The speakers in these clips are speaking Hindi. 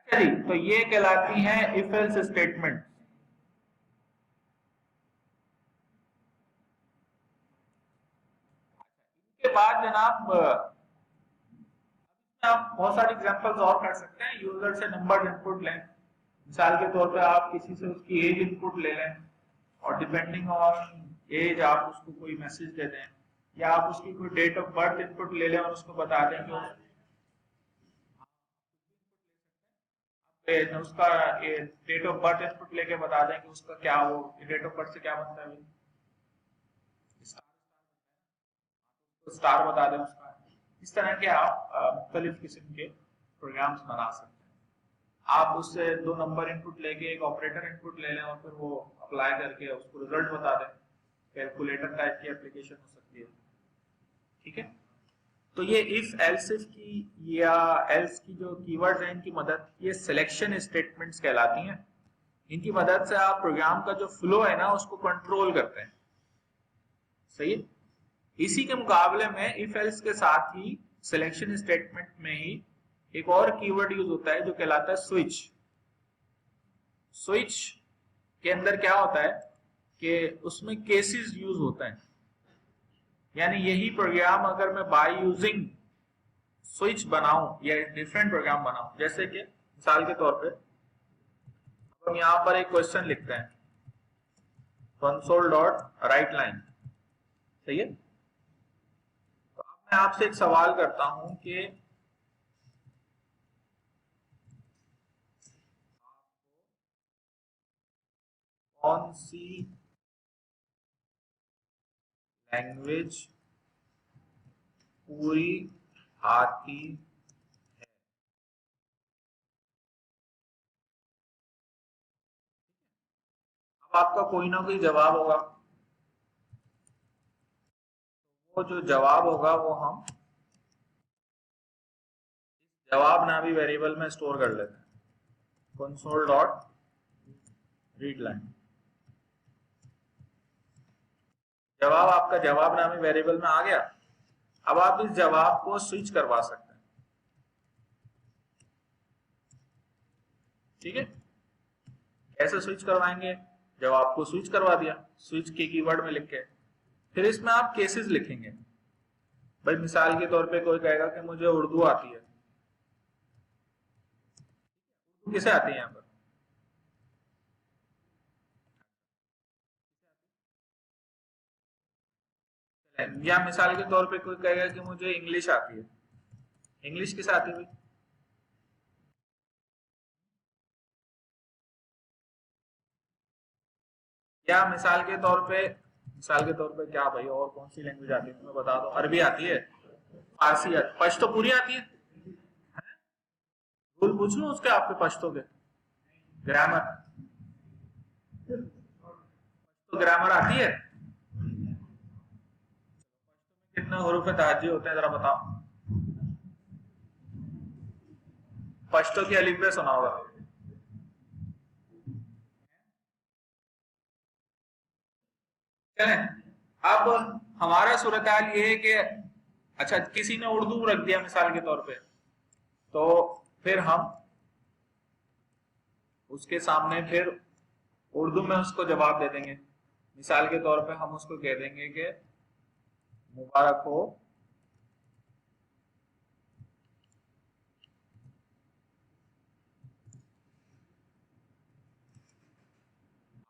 चलिए, तो ये कहलाती हैं इफ एल्स स्टेटमेंट। के बाद जनाब आप बहुत सारे एग्जांपल्स और कर सकते हैं। यूजर से नंबर इनपुट लें, मिसाल के तौर पे आप किसी से उसकी एज इनपुट ले लें और डिपेंडिंग ऑन एज आप उसको कोई मैसेज दे दें, या आप उसकी कोई डेट ऑफ बर्थ इनपुट ले लें और उसको बता दें कि उसका डेट ऑफ बर्थ इनपुट लेके बता दें कि उसका क्या, वो डेट ऑफ बर्थ से क्या बनता है, तो स्टार बता दें उसका। इस तरह के आप मुख्तलिफ किस्म के प्रोग्राम्स बना सकते हैं। आप उससे दो नंबर इनपुट लेके एक ऑपरेटर इनपुट ले लें और फिर वो अप्लाई करके उसको रिजल्ट बता दें। कैलकुलेटर टाइप की एप्लीकेशन हो सकती है। ठीक है, तो ये इफ एल्स इफ की या एल्स की जो कीवर्ड्स हैं, इनकी मदद, ये सिलेक्शन स्टेटमेंट्स कहलाती हैं। इनकी मदद से आप प्रोग्राम का जो फ्लो है ना उसको कंट्रोल करते हैं। सही है। इसी के मुकाबले में इफ एल्स के साथ ही सिलेक्शन स्टेटमेंट में ही एक और कीवर्ड यूज होता है जो कहलाता है स्विच। स्विच के अंदर क्या होता है कि उसमें केसेस यूज होता है, यानी यही प्रोग्राम अगर मैं बाय यूजिंग स्विच बनाऊं या डिफरेंट प्रोग्राम बनाऊं, जैसे कि मिसाल के तौर पे हम यहां पर एक क्वेश्चन लिखते हैं कंसोल डॉट राइट लाइन। सही है। तो अब मैं आपसे एक सवाल करता हूं कि कौन सी लैंग्वेज पूरी आती है। अब आपका कोई ना कोई जवाब होगा, वो जो जवाब होगा वो हम जवाब नामी वेरिएबल में स्टोर कर लेते हैं कंसोल डॉट रीड लाइन। जवाब आपका जवाब नामी वेरिएबल में आ गया। अब आप इस जवाब को स्विच करवा सकते हैं। ठीक है, कैसे स्विच करवाएंगे? जवाब को स्विच करवा दिया स्विच के कीवर्ड में लिख के, फिर इसमें आप केसेस लिखेंगे। भाई मिसाल के तौर पे कोई कहेगा कि मुझे उर्दू आती है। उर्दू किसे आती है यहाँ पर? या मिसाल के तौर पे कोई कहेगा कि मुझे इंग्लिश आती है। इंग्लिश किसे आती है भाई? या मिसाल के तौर पे क्या भाई, और कौन सी लैंग्वेज आती है तुम्हें बता दो। अरबी आती है, फारसी आती, पश्तो पूरी आती है। रूल पूछ लो उसके आपके पश्तो के, ग्रामर, तो ग्रामर आती है। कितने हरूफ ताजी होते हैं जरा बताओ। पश्तो की अलिफ बे सुना होगा। चलें, अब हमारा सूरत हाल ये है कि अच्छा किसी ने उर्दू रख दिया मिसाल के तौर पे, तो फिर हम उसके सामने फिर उर्दू में उसको जवाब दे देंगे। मिसाल के तौर पे हम उसको कह देंगे कि मुबारक हो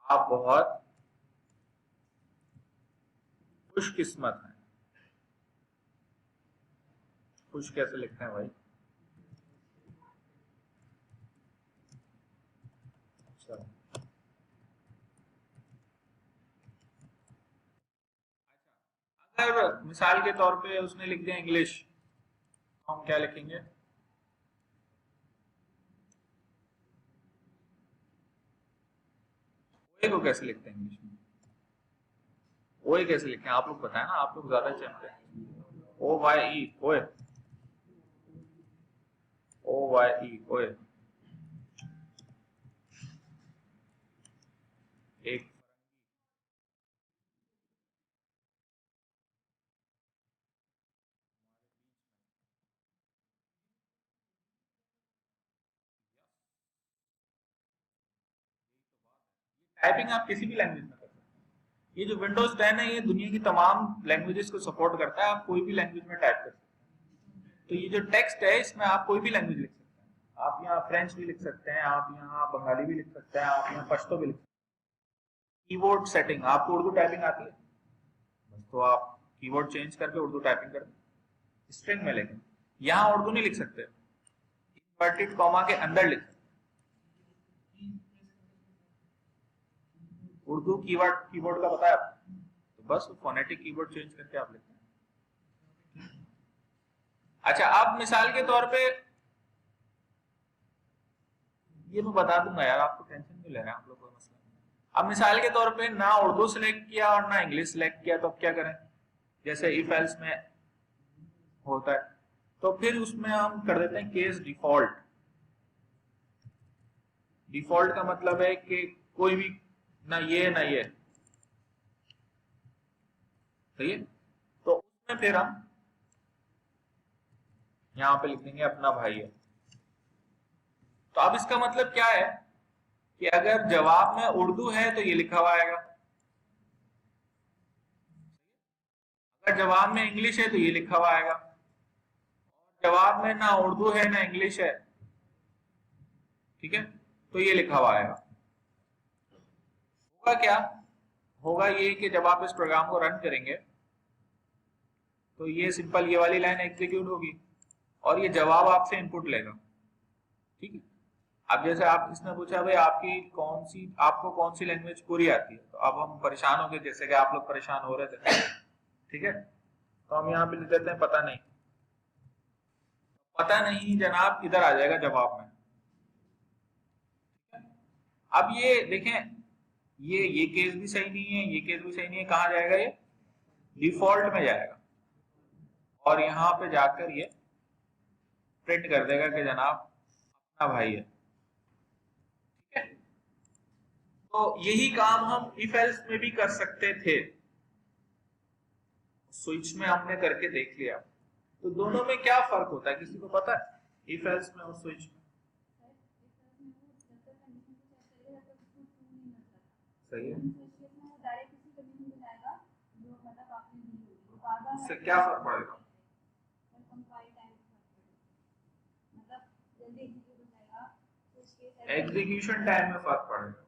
आप बहुत खुशकिस्मत हैं। खुश कैसे लिखते हैं भाई? अच्छा, अगर मिसाल के तौर पे उसने लिख दिया इंग्लिश, तो हम क्या लिखेंगे? ओए को कैसे लिखते हैं इंग्लिश में? ओए कैसे लिखते हैं आप लोग बताएं ना, आप लोग ज्यादा चैंपियन हैं। ओ वाई ई ओए, ओ वाई ई ओए। एक टाइपिंग आप किसी भी लैंग्वेज में कर सकते हैं। ये जो विंडोज 10 है ये दुनिया की तमाम लैंग्वेजेस को सपोर्ट करता है, आप कोई भी लैंग्वेज में टाइप कर सकते हैं। तो ये जो टेक्स्ट है इसमें आप कोई भी लैंग्वेज लिख सकते हैं। आप यहाँ फ्रेंच भी लिख सकते हैं, आप यहाँ बंगाली भी लिख सकते हैं, आप यहाँ पश्तो भी लिख सकते हैं। कीबोर्ड सेटिंग, आपको उर्दू टाइपिंग आती है बस तो आप कीबोर्ड चेंज करके उर्दू टाइपिंग कर दें स्ट्रिंग में, लेकिन यहाँ उर्दू नहीं लिख सकते, इन्वर्टेड कॉमा के अंदर लिख सकते। उर्दू कीबोर्ड का पता है आपको, तो बस फोनेटिक कीबोर्ड चेंज करके आप लिखते हैं। अच्छा, आप मिसाल के तौर पे ये मैं बता दूंगा यार, आपको टेंशन क्यों ले रहे हैं आप लोग, कोई मसला नहीं। अब मिसाल के तौर पे ना उर्दू सिलेक्ट किया और ना इंग्लिश सिलेक्ट किया, तो अब क्या करें? जैसे इफ एल्स में होता है, तो फिर उसमें हम कर देते हैं केस डिफॉल्ट। डिफॉल्ट का मतलब है कि कोई भी ना ये ना ये, सही है? तो उसमें फिर हम यहां पे लिख देंगे अपना भाई है। तो अब इसका मतलब क्या है कि अगर जवाब में उर्दू है तो ये लिखा हुआ आएगा, अगर जवाब में इंग्लिश है तो ये लिखा हुआ आएगा, और जवाब में ना उर्दू है ना इंग्लिश है, ठीक है, तो ये लिखा हुआ आएगा। होगा क्या? होगा ये कि जब आप इस प्रोग्राम को रन करेंगे तो ये सिंपल ये वाली लाइन एग्जीक्यूट होगी और ये जवाब आपसे इनपुट लेगा, ठीक है। अब जैसे आप इसने पूछा भाई आपको कौन सी लैंग्वेज पूरी आती है, तो अब हम परेशान हो गए, जैसे कि आप लोग परेशान हो रहे थे, ठीक है। तो हम यहाँ पे लिख देते हैं पता नहीं। पता नहीं जनाब इधर आ जाएगा जवाब में। अब ये देखें, ये केस भी सही नहीं है, ये केस भी सही नहीं है, कहाँ जाएगा? ये डिफॉल्ट में जाएगा और यहाँ पे जाकर ये प्रिंट कर देगा कि जनाब अपना भाई है, ठीक है। तो यही काम हम इफ एल्स में भी कर सकते थे, स्विच में हमने करके देख लिया। तो दोनों में क्या फर्क होता है, किसी को पता है? इफ एल्स में और स्विच में? सही है, इससे क्या फर्क पड़ेगा? एग्जीक्यूशन टाइम में फर्क पड़ेगा।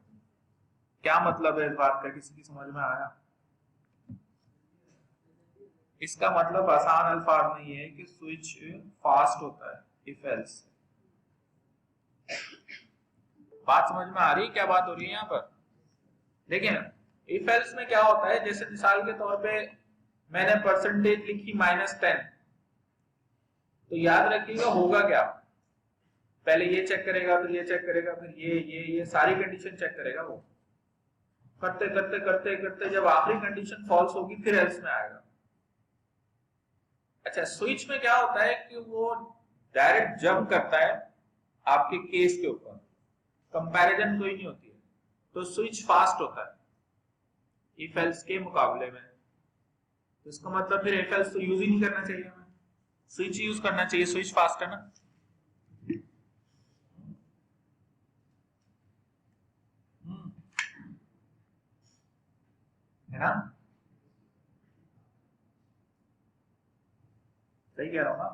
क्या मतलब है इस बात का, किसी की समझ में आया? इसका मतलब आसान अल्फाज में ये है कि स्विच फास्ट होता है इफ एल्स। बात समझ में आ रही है क्या बात हो रही है यहाँ पर? देखिए इफ एल्स में क्या होता है, जैसे मिसाल के तौर पे मैंने परसेंटेज लिखी -10, तो याद रखिएगा होगा क्या, पहले ये चेक करेगा, फिर ये चेक करेगा, फिर ये सारी कंडीशन चेक करेगा। वो करते करते करते करते जब आखिरी कंडीशन फॉल्स होगी फिर एल्स में आएगा। अच्छा, स्विच में क्या होता है कि वो डायरेक्ट जंप करता है आपके केस के ऊपर, कंपैरिजन कोई नहीं होती है, तो स्विच फास्ट होता है इफ एल्स के मुकाबले में। तो इसका मतलब फिर इफ एल्स तो यूज ही नहीं करना चाहिए, हमें स्विच यूज करना चाहिए, स्विच फास्ट है ना। है ना, सही कह रहा हूं ना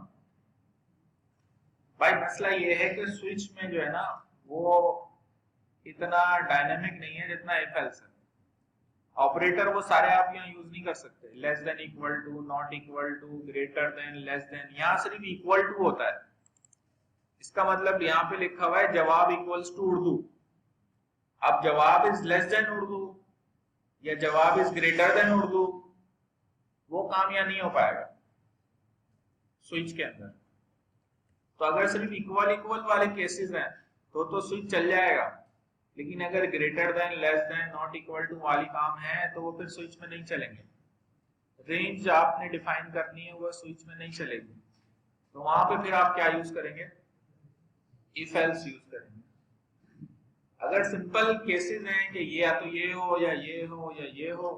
भाई। मसला ये है कि स्विच में जो है ना वो इतना डायनामिक नहीं है जितना इफ एल्स है। ऑपरेटर वो सारे आप यहाँ यूज नहीं कर सकते, less than, equal to, not equal to, greater than, less than, यहाँ सिर्फ इक्वल टू होता है। इसका मतलब यहाँ पे लिखा हुआ है जवाब इक्वल्स टू उर्दू। अब जवाब इज लेस देन उर्दू या जवाब इज ग्रेटर देन उर्दू, वो काम यहाँ नहीं हो पाएगा स्विच के अंदर। तो अगर सिर्फ इक्वल इक्वल वाले केसेस हैं तो स्विच चल जाएगा, लेकिन अगर greater than, less than, not equal to वाली काम है तो वो फिर स्विच में नहीं चलेंगे। रेंज आपने डिफाइन करनी है वो स्विच में नहीं चलेगी, तो वहां पे फिर आप क्या यूज करेंगे? इफ एल्स यूज करेंगे। अगर सिंपल केसेस हैं कि ये या तो ये हो या ये हो या ये हो,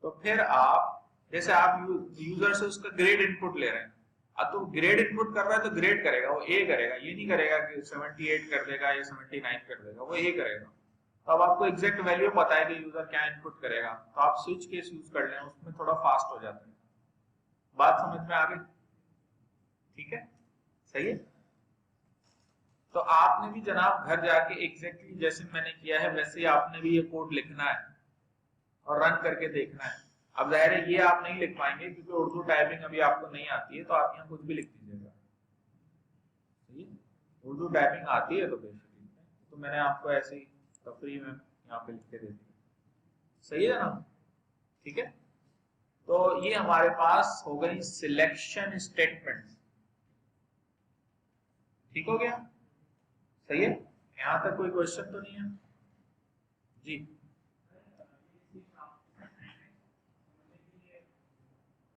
तो फिर आप जैसे आप यूजर से उसका ग्रेड इनपुट ले रहे हैं, अब तो ग्रेड इनपुट कर रहा है तो ग्रेड करेगा, वो ए करेगा, ये नहीं करेगा कि 78 कर देगा या 79 कर देगा, वो ए करेगा। तो अब आपको एग्जैक्ट वैल्यू पता है कि यूजर क्या इनपुट करेगा, तो आप स्विच केस यूज कर लें, उसमें थोड़ा फास्ट हो जाता है। बात समझ में आ गई? ठीक है, सही है। तो आपने भी जनाब घर जाके एग्जैक्टली जैसे मैंने किया है वैसे ही आपने भी ये कोड लिखना है और रन करके देखना है। अब जाहिर है ये आप नहीं लिख पाएंगे क्योंकि उर्दू टाइपिंग अभी आपको नहीं आती है, तो आप यहाँ कुछ भी लिख दीजिएगा। सही है, उर्दू टाइपिंग आती है तो बेसिकली, तो मैंने आपको ऐसे ही तफरी में यहाँ पे लिख के दे दी। सही है ना? ठीक है, तो ये हमारे पास हो गई सिलेक्शन स्टेटमेंट। ठीक हो गया? सही है, यहां तक कोई क्वेश्चन तो नहीं है जी?